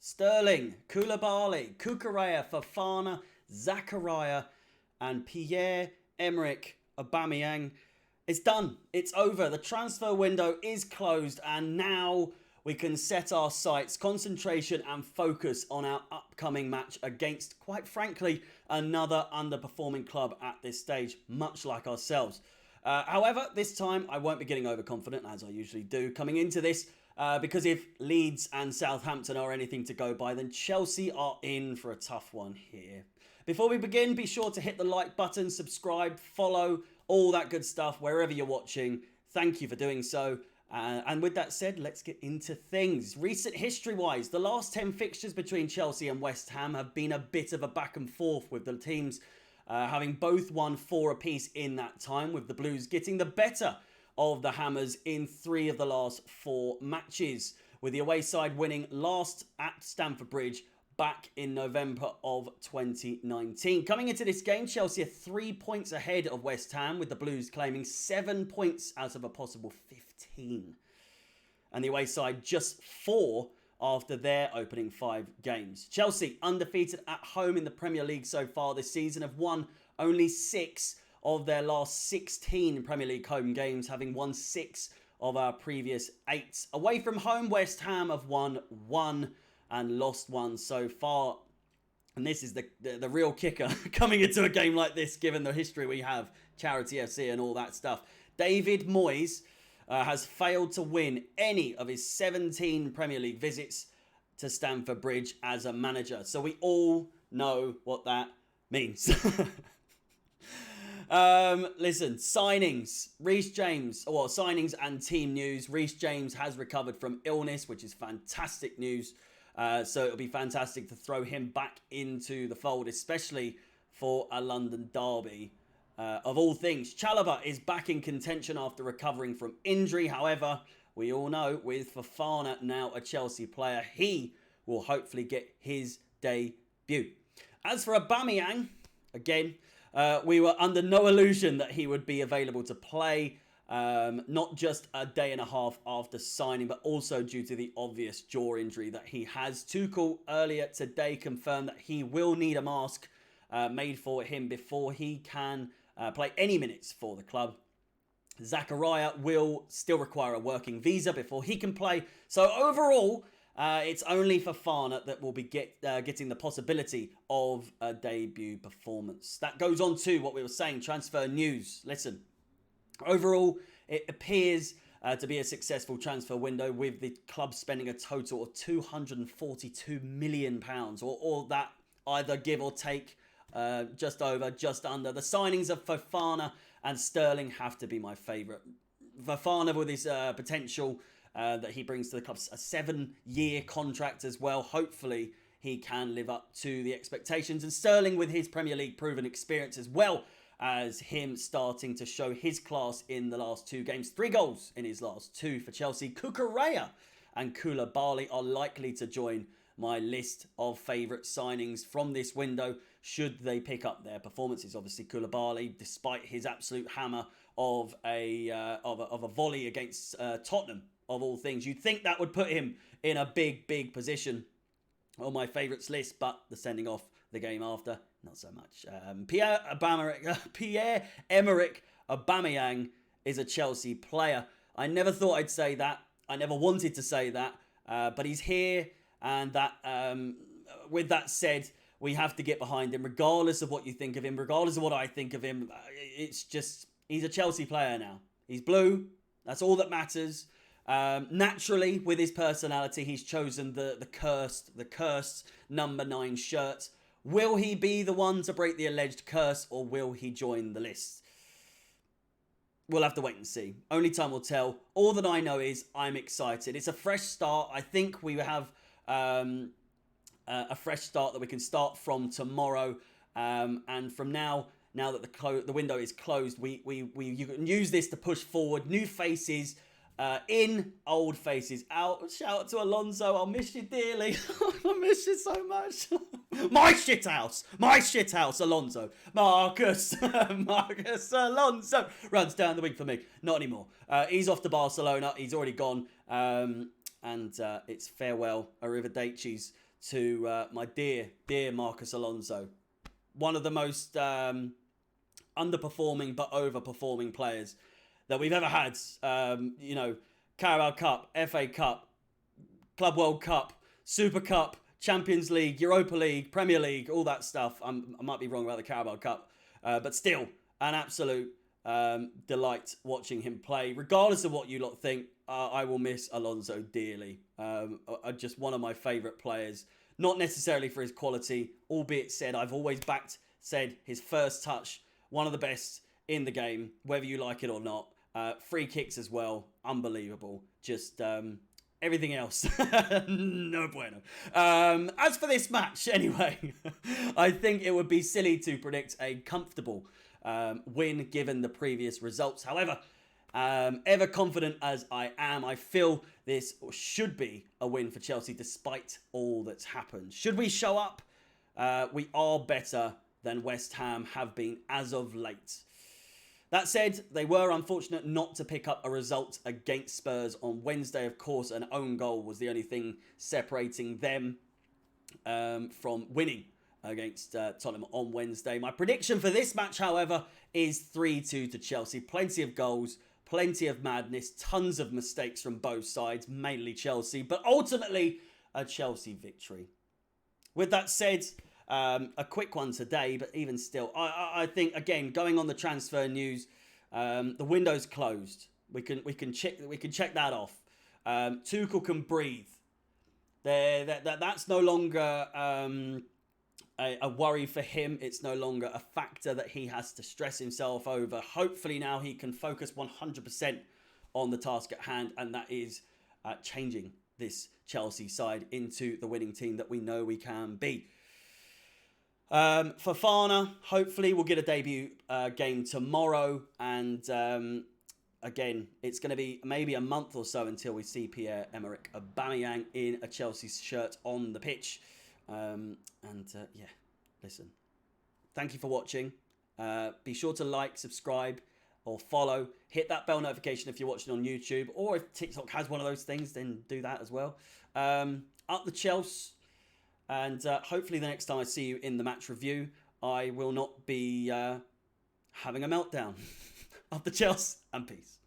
Sterling, Koulibaly, Cucurella, Fofana, Zakaria, and Pierre-Emerick Aubameyang. It's done. It's over. The transfer window is closed, and now we can set our sights, concentration and focus on our upcoming match against, quite frankly, another underperforming club at this stage, much like ourselves. However, this time I won't be getting overconfident, as I usually do, coming into this, because if Leeds and Southampton are anything to go by, then Chelsea are in for a tough one here. Before we begin, be sure to hit the like button, subscribe, follow, all that good stuff wherever you're watching. Thank you for doing so. And with that said, let's get into things. Recent history-wise, the last 10 fixtures between Chelsea and West Ham have been a bit of a back and forth, with the teams having both won 4 apiece in that time, with the Blues getting the better of the Hammers in 3 of the last 4 matches, with the away side winning last at Stamford Bridge back in November of 2019. Coming into this game, Chelsea are 3 points ahead of West Ham, with the Blues claiming 7 points out of a possible 15. And the away side just 4 after their opening 5 games. Chelsea, undefeated at home in the Premier League so far this season, have won only 6 of their last 16 Premier League home games, having won 6 of our previous 8. Away from home, West Ham have won 1 and lost 1 so far. And this is the real kicker coming into a game like this, given the history we have, Charity FC and all that stuff. David Moyes has failed to win any of his 17 Premier League visits to Stamford Bridge as a manager. So we all know what that means. Listen, signings. Reece James, well, signings and team news. Reece James has recovered from illness, which is fantastic news. So it'll be fantastic to throw him back into the fold, especially for a London derby. Of all things, Chalobah is back in contention after recovering from injury. However, we all know with Fofana now a Chelsea player, he will hopefully get his debut. As for Aubameyang, again, we were under no illusion that he would be available to play. Not just a day and a half after signing, but also due to the obvious jaw injury that he has. Tuchel earlier today confirmed that he will need a mask made for him before he can play any minutes for the club. Zakaria will still require a working visa before he can play. So overall, it's only Fofana that will be getting the possibility of a debut performance. That goes on to what we were saying, transfer news. Listen. Overall, it appears to be a successful transfer window, with the club spending a total of £242 million, or that either give or take, just over, just under. The signings of Fofana and Sterling have to be my favourite. Fofana with his potential that he brings to the club, a 7-year contract as well. Hopefully he can live up to the expectations. And Sterling with his Premier League proven experience, as well as him starting to show his class in the last 2 games. 3 goals in his last 2 for Chelsea. Cucurella and Koulibaly are likely to join my list of favourite signings from this window, should they pick up their performances. Obviously, Koulibaly, despite his absolute hammer of a volley against Tottenham, of all things, you'd think that would put him in a big position on my favourites list, but the sending off the game after, not so much. Pierre-Emerick Aubameyang is a Chelsea player. I never thought I'd say that. I never wanted to say that. But he's here, and that with that said, we have to get behind him, regardless of what you think of him, regardless of what I think of him. It's just, he's a Chelsea player now. He's blue. That's all that matters. Naturally, with his personality, he's chosen the cursed number 9 shirt. Will he be the one to break the alleged curse, or will he join the list? We'll have to wait and see. Only time will tell. All that I know is I'm excited. It's a fresh start. I think we have a fresh start that we can start from tomorrow. And from now that the window is closed, you can use this to push forward. New faces in, old faces out. Shout out to Alonso. I'll miss you dearly. I miss you so much. My shithouse, Alonso. Marcus Alonso runs down the wing for me. Not anymore. He's off to Barcelona. He's already gone. And it's farewell, arrivederci's to my dear Marcus Alonso. One of the most underperforming but overperforming players that we've ever had. You know, Carabao Cup, FA Cup, Club World Cup, Super Cup, Champions League, Europa League, Premier League, all that stuff. I might be wrong about the Carabao Cup, but still an absolute delight watching him play. Regardless of what you lot think, I will miss Alonso dearly. Just one of my favourite players. Not necessarily for his quality, albeit said, I've always said his first touch, one of the best in the game, whether you like it or not. Free kicks as well, unbelievable. Just everything else, no bueno. As for this match, anyway, I think it would be silly to predict a comfortable win given the previous results. However, ever confident as I am, I feel this should be a win for Chelsea despite all that's happened. Should we show up? We are better than West Ham have been as of late. That said, they were unfortunate not to pick up a result against Spurs on Wednesday. Of course, an own goal was the only thing separating them from winning against Tottenham on Wednesday. My prediction for this match, however, is 3-2 to Chelsea. Plenty of goals, plenty of madness, tons of mistakes from both sides, mainly Chelsea, but ultimately a Chelsea victory. With that said, a quick one today, but even still, I think, again, going on the transfer news, the window's closed. We can check that off. Tuchel can breathe. That's no longer a worry for him. It's no longer a factor that he has to stress himself over. Hopefully now he can focus 100% on the task at hand, and that is changing this Chelsea side into the winning team that we know we can be. Fofana, hopefully we'll get a debut game tomorrow, and again, it's going to be maybe a month or so until we see Pierre-Emerick Aubameyang in a Chelsea shirt on the pitch. Yeah, listen, thank you for watching. Be sure to like, subscribe, or follow. Hit that bell notification if you're watching on YouTube, or if TikTok has one of those things, then do that as well. Up the Chelsea. And hopefully the next time I see you in the match review, I will not be having a meltdown. Up the Chelsea, and peace.